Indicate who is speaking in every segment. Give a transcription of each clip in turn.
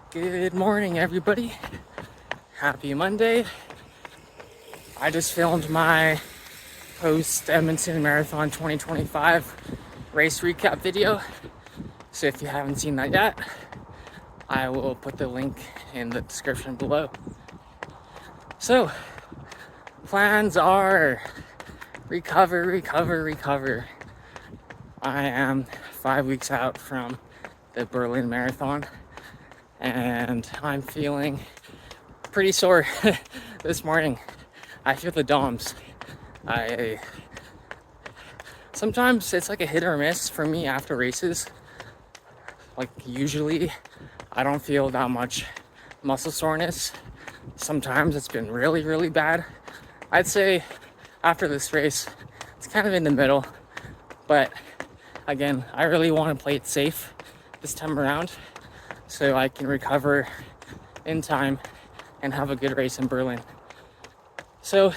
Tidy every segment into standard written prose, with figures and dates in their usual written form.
Speaker 1: Good morning, everybody. Happy Monday. I just filmed my post Edmonton Marathon 2025 race recap video. So if you haven't seen that yet, I will put the link in the description below. So, plans are recover. I am 5 weeks out from the Berlin Marathon, and I'm feeling pretty sore this morning. I feel the DOMS. Sometimes it's like a hit or miss for me after races. Like usually I don't feel that much muscle soreness. Sometimes it's been really bad. I'd say after this race it's kind of in the middle, but again, I really want to play it safe this time around so I can recover in time and have a good race in Berlin. So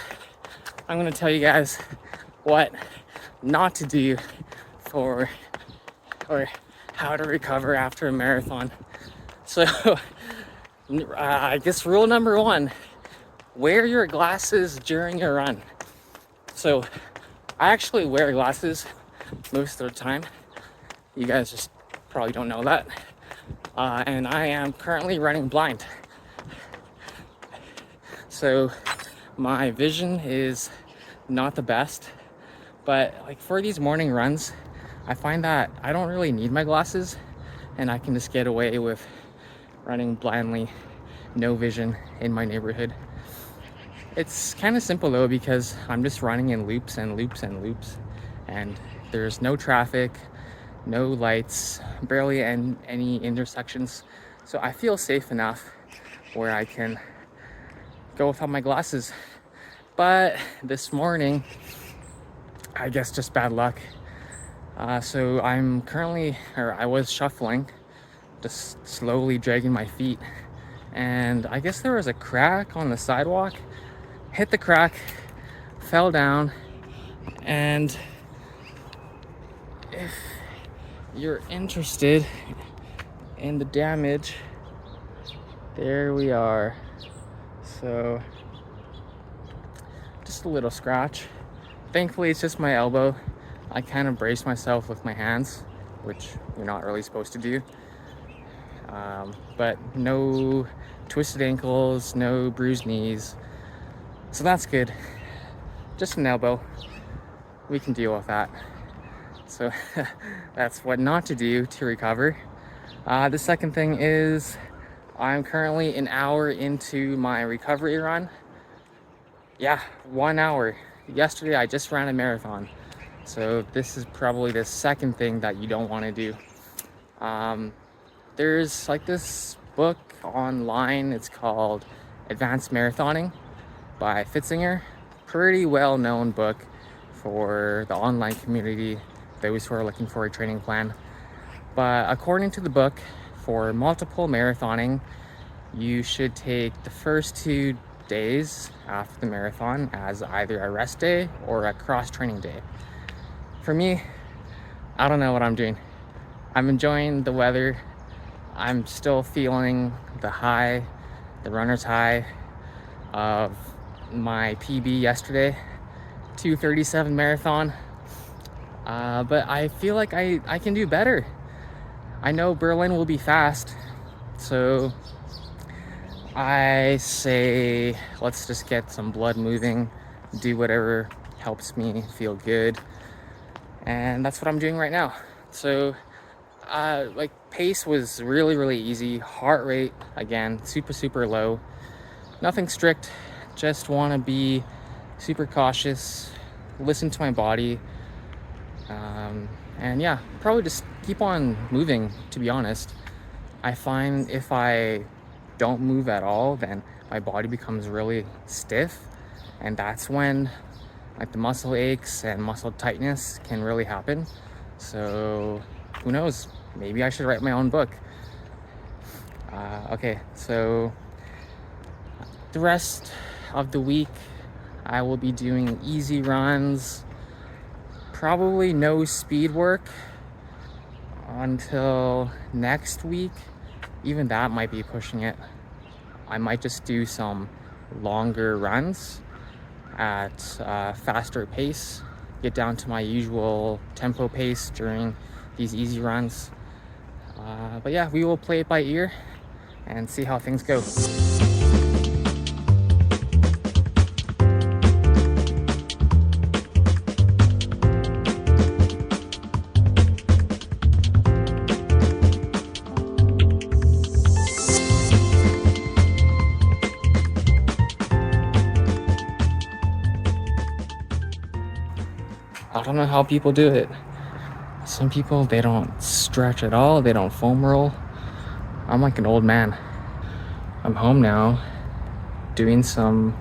Speaker 1: I'm going to tell you guys what not to do or how to recover after a marathon. So I guess rule number one, wear your glasses during your run. So I actually wear glasses most of the time. You guys just probably don't know that. And I am currently running blind. So my vision is not the best, but like for these morning runs, I find that I don't really need my glasses and I can just get away with running blindly, no vision in my neighborhood. It's kind of simple though, because I'm just running in loops and there's no traffic, no lights, barely any intersections. So I feel safe enough where I can go without my glasses. But this morning, I guess just bad luck. So I was shuffling, just slowly dragging my feet. And I guess there was a crack on the sidewalk, hit the crack, fell down. And if you're interested in the damage, there we are. So just a little scratch. Thankfully it's just my elbow. I kind of braced myself with my hands, which you're not really supposed to do. But no twisted ankles, no bruised knees. So that's good. Just an elbow. We can deal with that. So that's what not to do to recover. The second thing is I'm currently an hour into my recovery run. Yeah, 1 hour. Yesterday I just ran a marathon. So this is probably the second thing that you don't want to do. There's like this book online. It's called Advanced Marathoning by Fitzinger. Pretty well known book for the online community, those who are looking for a training plan. But according to the book, for multiple marathoning, you should take the first 2 days after the marathon as either a rest day or a cross training day. For me, I don't know what I'm doing. I'm enjoying the weather. I'm still feeling the high, the runner's high of my PB yesterday, 2:37 marathon. But I feel like I can do better. I know Berlin will be fast, so I say let's just get some blood moving, do whatever helps me feel good, and that's what I'm doing right now. So like pace was really easy. Heart rate again super low, nothing strict, just want to be super cautious, listen to my body, and yeah, probably just keep on moving. To be honest, I find if I don't move at all, then my body becomes really stiff, and that's when like the muscle aches and muscle tightness can really happen. So who knows, maybe I should write my own book. Okay, so the rest of the week I will be doing easy runs, probably no speed work. until next week. Even that might be pushing it. I might just do some longer runs at a faster pace, get down to my usual tempo pace during these easy runs. But yeah, we will play it by ear and see how things go. I don't know how people do it. Some people, they don't stretch at all, they don't foam roll. I'm like an old man. I'm home now doing some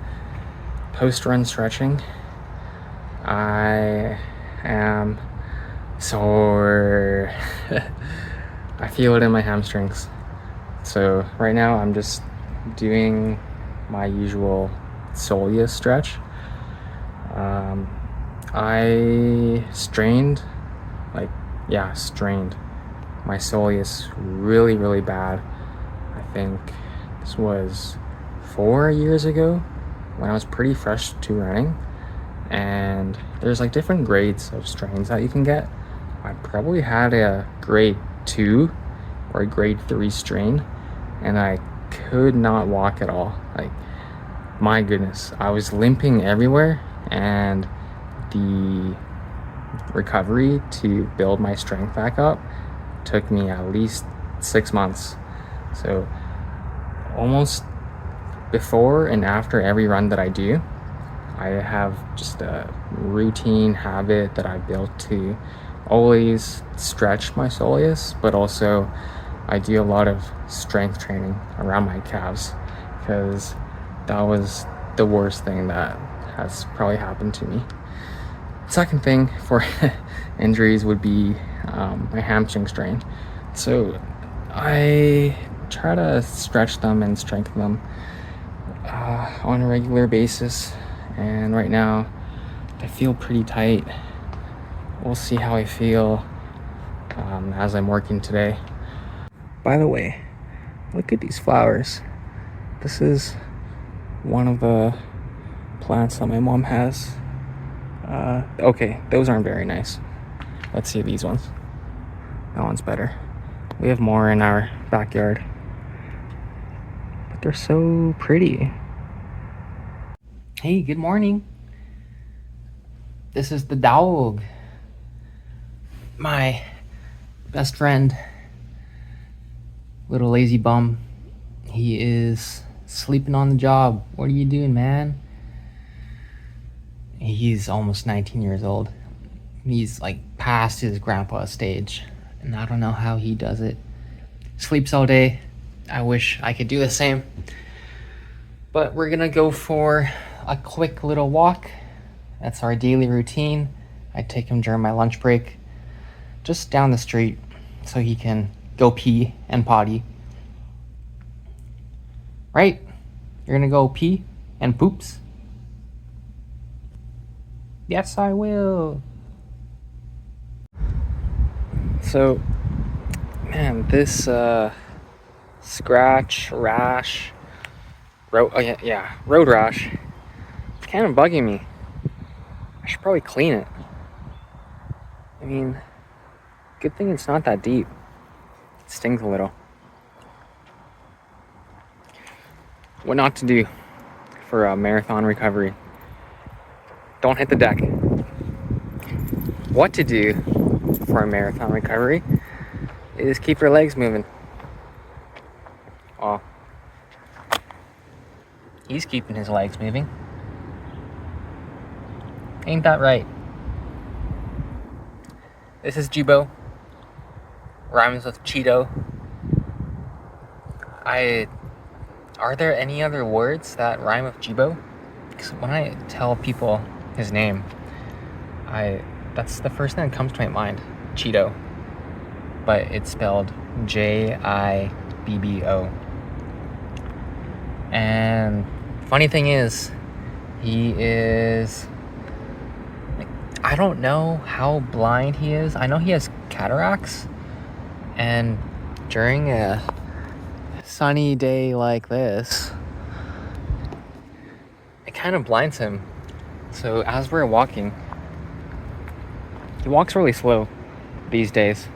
Speaker 1: post-run stretching. I am sore. I feel it in my hamstrings. So right now I'm just doing my usual soleus stretch. I strained my soleus really bad. I think this was 4 years ago when I was pretty fresh to running, and there's like different grades of strains that you can get. I probably had a grade 2 or a grade 3 strain, and I could not walk at all. Like, my goodness, I was limping everywhere, and the recovery to build my strength back up took me at least 6 months. So almost before and after every run that I do, I have just a routine habit that I built to always stretch my soleus, but also I do a lot of strength training around my calves, because that was the worst thing that has probably happened to me. Second thing for injuries would be my hamstring strain. So I try to stretch them and strengthen them on a regular basis. And right now I feel pretty tight. We'll see how I feel as I'm working today. By the way, look at these flowers. This is one of the plants that my mom has. Okay, those aren't very nice. Let's see these ones. That one's better. We have more in our backyard, but they're so pretty. Hey, good morning. This is the dog, my best friend, little lazy bum. He is sleeping on the job. What are you doing, man? He's almost 19 years old. He's like past his grandpa stage, and I don't know how he does it. Sleeps all day. I wish I could do the same. But we're gonna go for a quick little walk. That's our daily routine. I take him during my lunch break, just down the street, so he can go pee and potty. Right? You're gonna go pee and poops? Yes, I will. So, man, this scratch, rash, road rash, it's kind of bugging me. I should probably clean it. I mean, good thing it's not that deep. It stings a little. What not to do for a marathon recovery. Don't hit the deck. What to do for a marathon recovery is keep your legs moving. Oh, he's keeping his legs moving. Ain't that right? This is Jibo. Rhymes with Cheeto. Are there any other words that rhyme with Jibo? Because when I tell people his name, that's the first thing that comes to my mind. Cheeto. But it's spelled Jibbo. And funny thing is, I don't know how blind he is. I know he has cataracts, And during a sunny day like this, it kind of blinds him. So as we're walking, he walks really slow these days,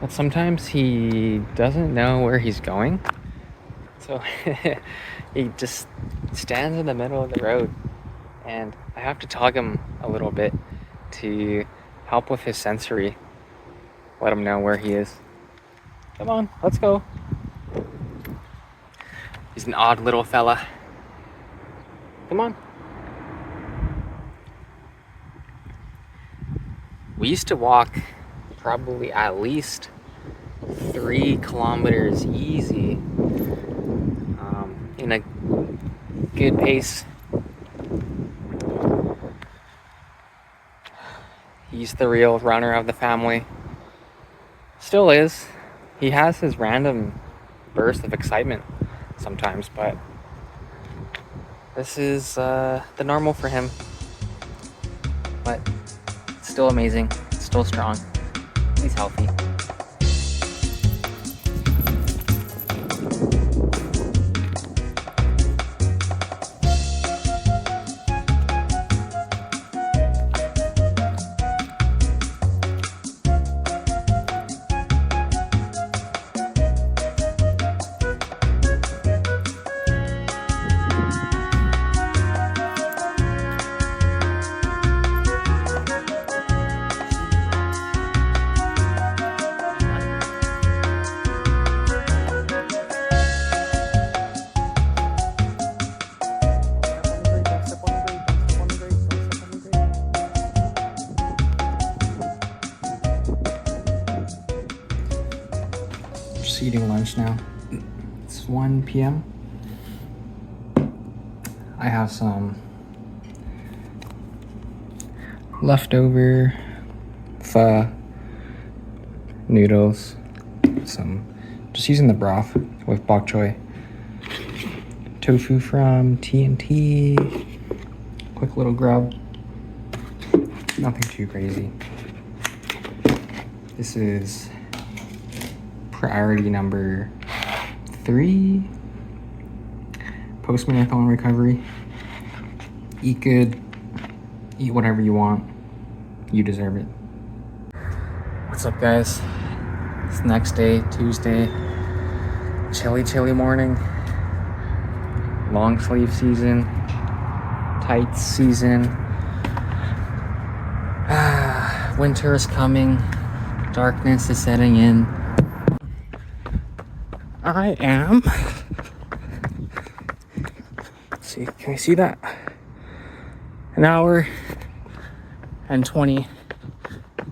Speaker 1: but sometimes he doesn't know where he's going. So he just stands in the middle of the road, and I have to tug him a little bit to help with his sensory, let him know where he is. Come on, let's go. He's an odd little fella. Come on. We used to walk probably at least 3 kilometers easy, in a good pace. He's the real runner of the family. Still is. He has his random burst of excitement sometimes, but this is the normal for him. But still amazing, still strong. He's healthy. Just eating lunch now. It's 1 p.m. I have some leftover pho noodles, just using the broth with bok choy, tofu from T&T, quick little grub, nothing too crazy. This is priority number 3, post-marathon recovery. Eat good, eat whatever you want, you deserve it. What's up, guys? It's the next day, Tuesday. Chilly morning. Long sleeve season, tights season. Winter is coming, darkness is setting in. I am, let's see, can you see that? An hour and 20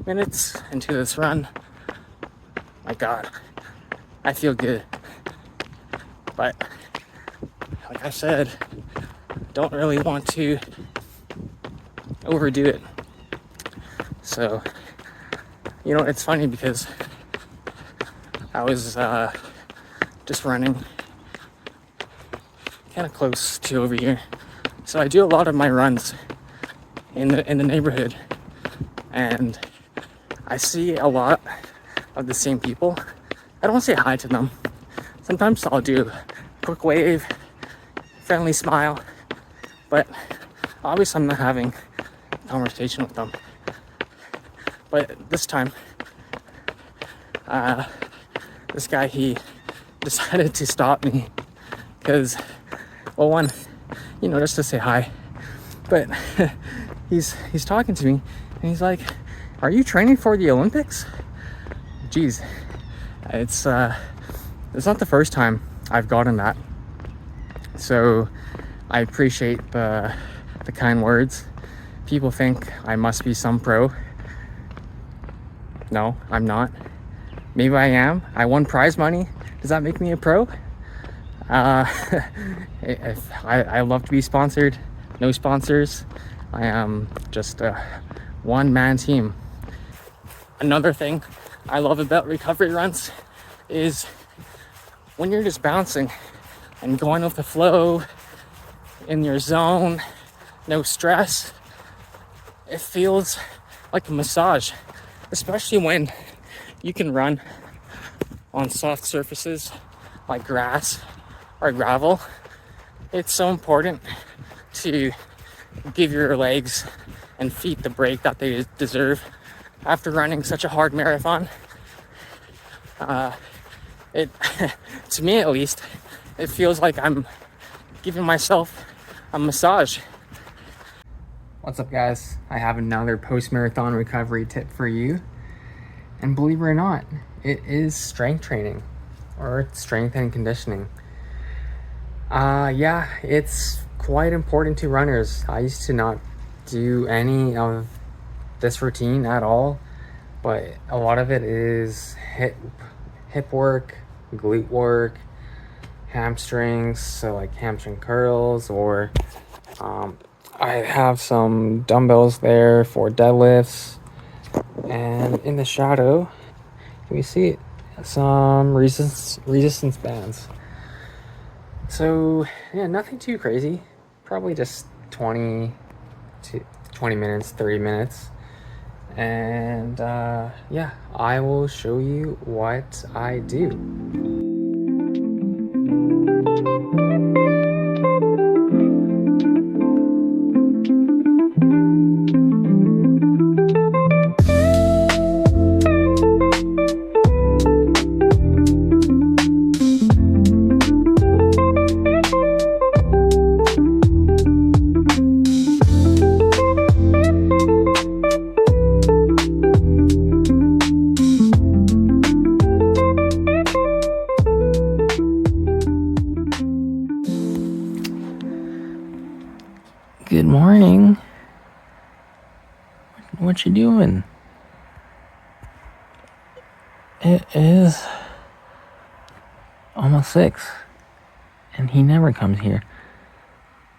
Speaker 1: minutes into this run. My God, I feel good. But like I said, don't really want to overdo it. So, you know, it's funny because I was just running kind of close to over here. So I do a lot of my runs in the neighborhood, and I see a lot of the same people. I don't say hi to them. Sometimes I'll do a quick wave, friendly smile, but obviously I'm not having a conversation with them. But this time, this guy, he decided to stop me because, well, one, you know, just to say hi, but he's talking to me and he's like, "Are you training for the Olympics?" Geez, it's not the first time I've gotten that, so I appreciate the kind words. People think I must be some pro. No, I'm not. Maybe I am. I won prize money. Does that make me a pro? If I love to be sponsored. No sponsors. I am just a one-man team. Another thing I love about recovery runs is when you're just bouncing and going with the flow in your zone, no stress, it feels like a massage, especially when you can run on soft surfaces like grass or gravel. It's so important to give your legs and feet the break that they deserve after running such a hard marathon. It to me at least, it feels like I'm giving myself a massage. What's up, guys? I have another post-marathon recovery tip for you. And believe it or not, it is strength training or strength and conditioning. Yeah, it's quite important to runners. I used to not do any of this routine at all, but a lot of it is hip work, glute work, hamstrings, so like hamstring curls, or I have some dumbbells there for deadlifts, and in the shadow, can we see it? Some resistance bands. So yeah, nothing too crazy. Probably just 20 minutes, 30 minutes. And yeah, I will show you what I do. Good morning. What you doing? It is almost 6, and he never comes here.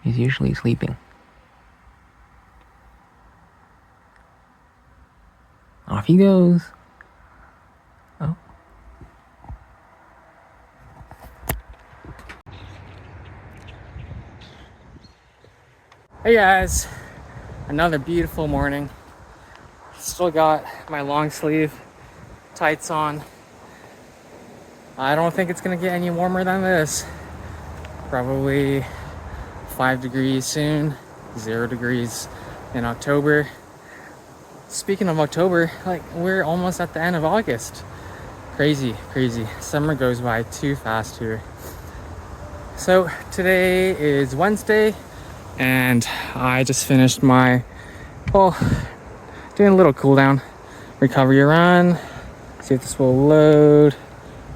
Speaker 1: He's usually sleeping. Off he goes. Oh. Hey guys, another beautiful morning. Still got my long sleeve tights on. I don't think it's gonna get any warmer than this. Probably 5 degrees soon, 0 degrees in October. Speaking of October, like, we're almost at the end of August. Crazy. Summer goes by too fast here. So today is Wednesday, and I just finished my, doing a little cool down recovery run. See if this will load.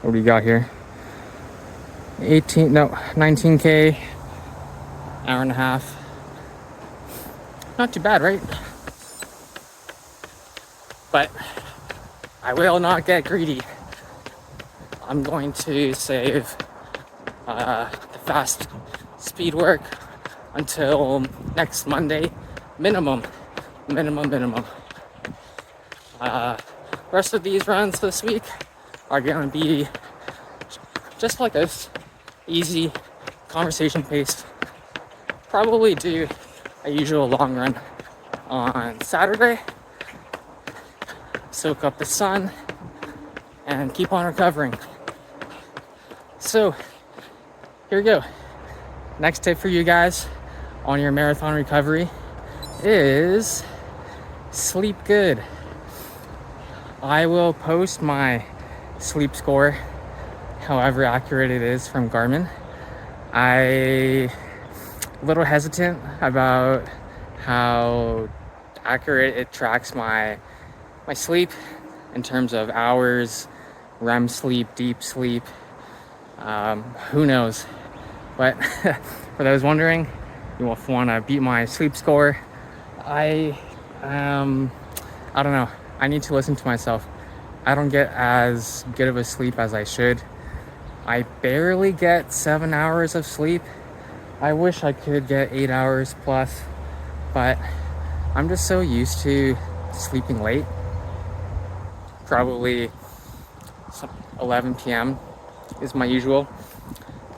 Speaker 1: What do we got here? 19K, hour and a half. Not too bad, right? But I will not get greedy. I'm going to save the fast speed work until next Monday, minimum. Rest of these runs this week are gonna be just like this, easy, conversation paced. Probably do a usual long run on Saturday, soak up the sun, and keep on recovering. So here we go. Next tip for you guys on your marathon recovery is sleep good. I will post my sleep score, however accurate it is, from Garmin. I'm a little hesitant about how accurate it tracks my sleep in terms of hours, REM sleep, deep sleep. Who knows? But for those wondering, you will want to beat my sleep score. I don't know. I need to listen to myself. I don't get as good of a sleep as I should. I barely get 7 hours of sleep. I wish I could get 8 hours plus, but I'm just so used to sleeping late. Probably 11 p.m. is my usual.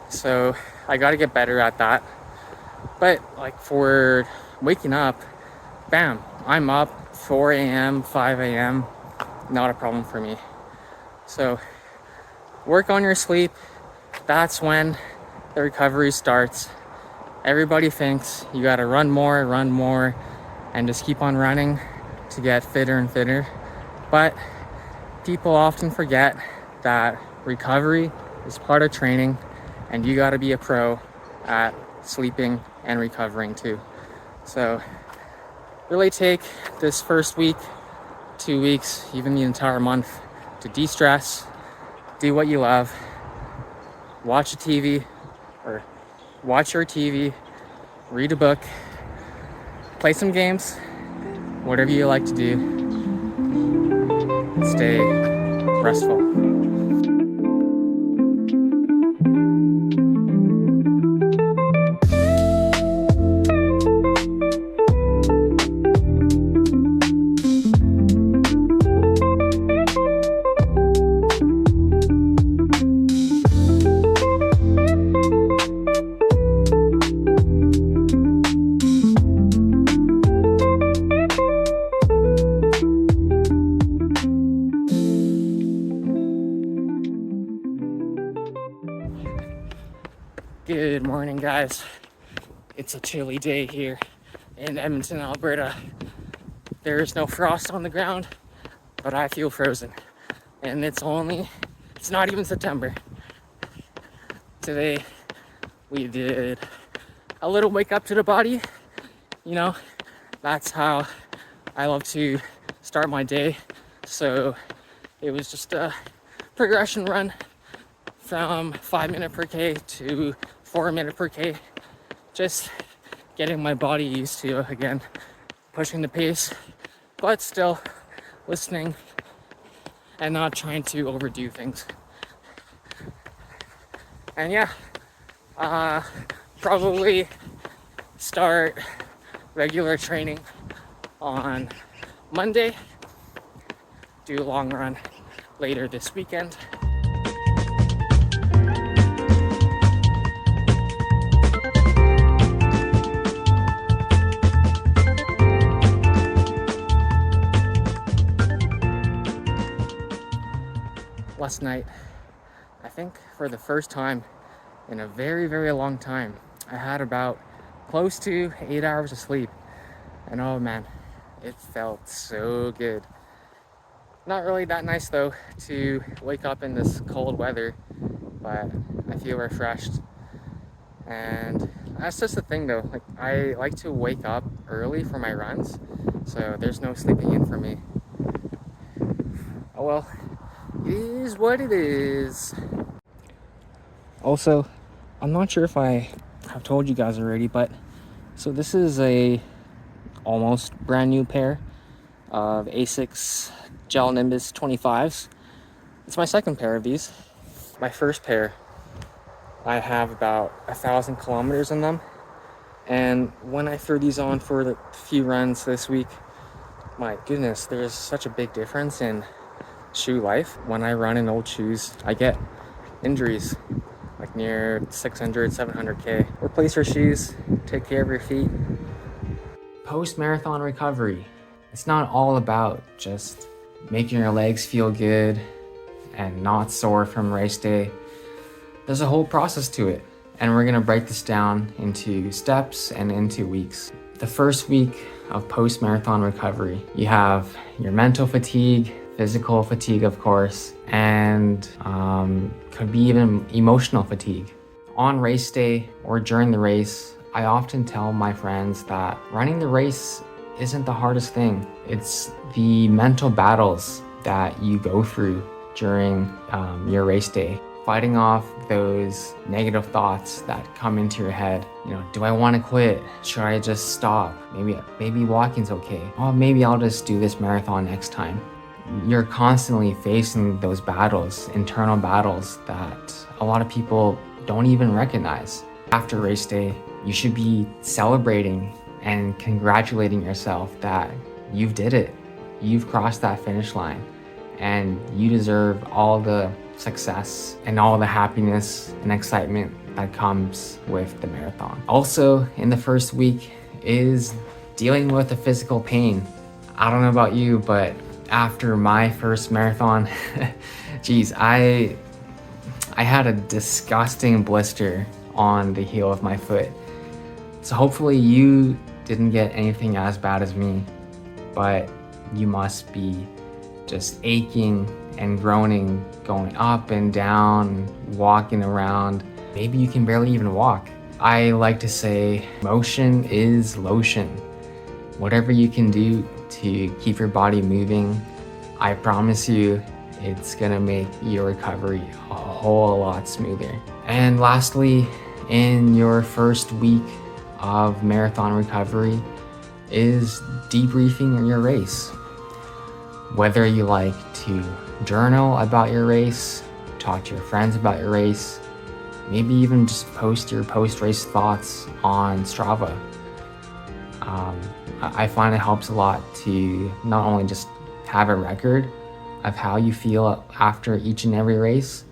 Speaker 1: So I got to get better at that. But like for waking up, bam, I'm up 4 a.m., 5 a.m. Not a problem for me. So work on your sleep. That's when the recovery starts. Everybody thinks you gotta run more, and just keep on running to get fitter and fitter. But people often forget that recovery is part of training, and you gotta be a pro at sleeping and recovering too. So really take this first week, 2 weeks, even the entire month to de-stress, do what you love, watch a TV or watch your TV, read a book, play some games, whatever you like to do. Stay restful. Good morning, guys. It's a chilly day here in Edmonton, Alberta. There is no frost on the ground, but I feel frozen. And it's not even September. Today, we did a little wake up to the body. You know, that's how I love to start my day. So it was just a progression run from 5 minute per K to 4 minute per K. Just getting my body used to, again, pushing the pace, but still listening and not trying to overdo things. And yeah, probably start regular training on Monday, do a long run later this weekend. Last night, I think for the first time in a very, very long time, I had about close to 8 hours of sleep. And oh man, it felt so good. Not really that nice though to wake up in this cold weather, but I feel refreshed. And that's just the thing though, like I like to wake up early for my runs, so there's no sleeping in for me. Oh well, it is what it is. Also, I'm not sure if I have told you guys already, but so this is a almost brand new pair of Asics Gel Nimbus 25s. It's my second pair of these. My first pair, I have about 1,000 kilometers in them. And when I threw these on for the few runs this week, my goodness, there's such a big difference in shoe life. When I run in old shoes, I get injuries like near 600, 700K. Replace your shoes, take care of your feet. Post-marathon recovery. It's not all about just making your legs feel good and not sore from race day. There's a whole process to it, and we're gonna break this down into steps and into weeks. The first week of post-marathon recovery, you have your mental fatigue, physical fatigue, of course, and could be even emotional fatigue. On race day or during the race, I often tell my friends that running the race isn't the hardest thing. It's the mental battles that you go through during your race day. Fighting off those negative thoughts that come into your head. You know, do I want to quit? Should I just stop? Maybe walking's okay. Oh, maybe I'll just do this marathon next time. You're constantly facing those battles, internal battles that a lot of people don't even recognize. After race day, you should be celebrating and congratulating yourself that you've did it. You've crossed that finish line, and you deserve all the success and all the happiness and excitement that comes with the marathon. Also, in the first week is dealing with the physical pain. I don't know about you, but after my first marathon, geez, I I had a disgusting blister on the heel of my foot. So hopefully you didn't get anything as bad as me, but you must be just aching and groaning, going up and down, walking around. Maybe you can barely even walk. I like to say motion is lotion. Whatever you can do to keep your body moving, I promise you it's gonna make your recovery a whole lot smoother. And lastly, in your first week of marathon recovery is debriefing your race. Whether you like to journal about your race, talk to your friends about your race, maybe even just post your post-race thoughts on Strava. I find it helps a lot to not only just have a record of how you feel after each and every race,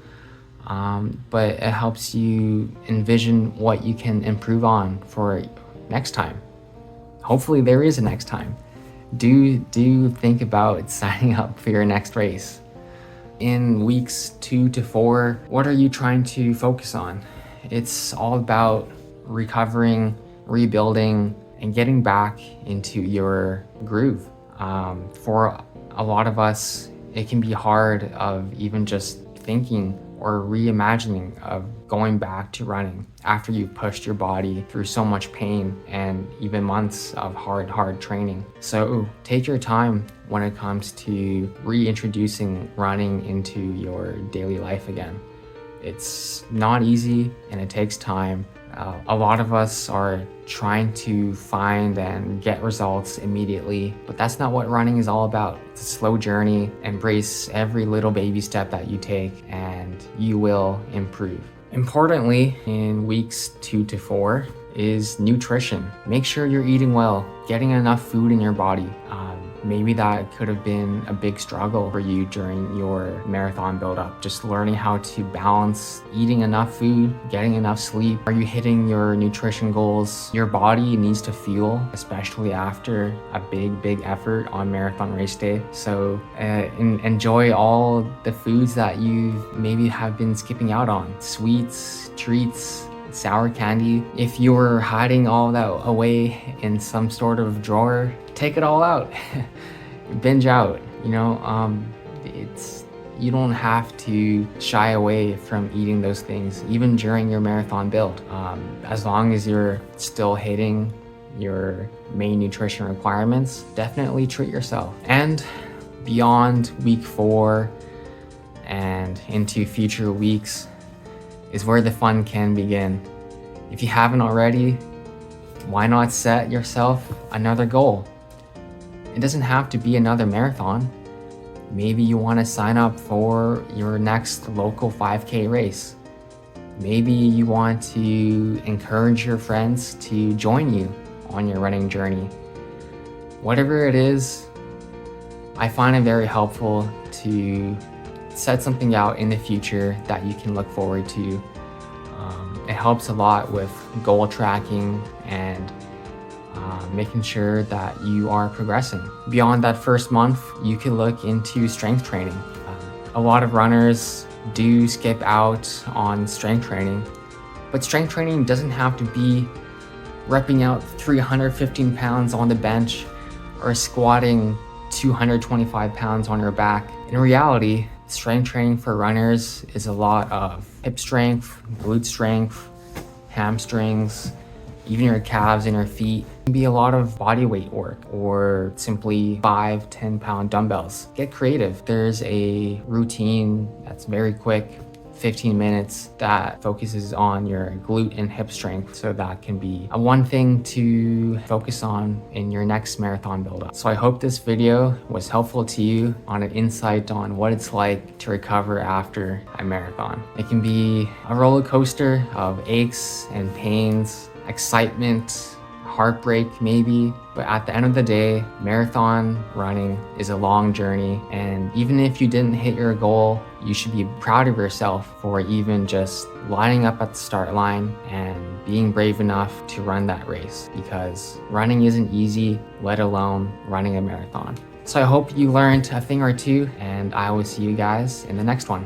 Speaker 1: but it helps you envision what you can improve on for next time. Hopefully there is a next time. Do think about signing up for your next race. In weeks 2 to 4, what are you trying to focus on? It's all about recovering, rebuilding, and getting back into your groove. For a lot of us, it can be hard of even just thinking or reimagining of going back to running after you've pushed your body through so much pain and even months of hard training. So take your time when it comes to reintroducing running into your daily life again. It's not easy and it takes time. A lot of us are trying to find and get results immediately, but that's not what running is all about. It's a slow journey. Embrace every little baby step that you take and you will improve. Importantly, in weeks 2 to 4 is nutrition. Make sure you're eating well, getting enough food in your body. Maybe that could have been a big struggle for you during your marathon buildup. Just learning how to balance eating enough food, getting enough sleep. Are you hitting your nutrition goals? Your body needs to fuel, especially after a big effort on marathon race day. So enjoy all the foods that you maybe have been skipping out on. Sweets, treats, sour candy. If you're hiding all that away in some sort of drawer, take it all out. Binge out, you don't have to shy away from eating those things even during your marathon build. As long as you're still hitting your main nutrition requirements, definitely treat yourself. And beyond week 4 and into future weeks is where the fun can begin. If you haven't already, why not set yourself another goal? It doesn't have to be another marathon. Maybe you want to sign up for your next local 5K race. Maybe you want to encourage your friends to join you on your running journey. Whatever it is, I find it very helpful to set something out in the future that you can look forward to. It helps a lot with goal tracking and making sure that you are progressing. Beyond that first month, you can look into strength training. A lot of runners do skip out on strength training, but strength training doesn't have to be repping out 315 pounds on the bench or squatting 225 pounds on your back. In reality, strength training for runners is a lot of hip strength, glute strength, hamstrings, even your calves and your feet. It can be a lot of body weight work or simply 5-10 pound dumbbells. Get creative. There's a routine that's very quick, 15 minutes, that focuses on your glute and hip strength. So that can be a one thing to focus on in your next marathon buildup. So I hope this video was helpful to you on an insight on what it's like to recover after a marathon. It can be a roller coaster of aches and pains, excitement, heartbreak maybe, but at the end of the day, marathon running is a long journey, and even if you didn't hit your goal, you should be proud of yourself for even just lining up at the start line and being brave enough to run that race, because running isn't easy, let alone running a marathon. So I hope you learned a thing or two, and I will see you guys in the next one.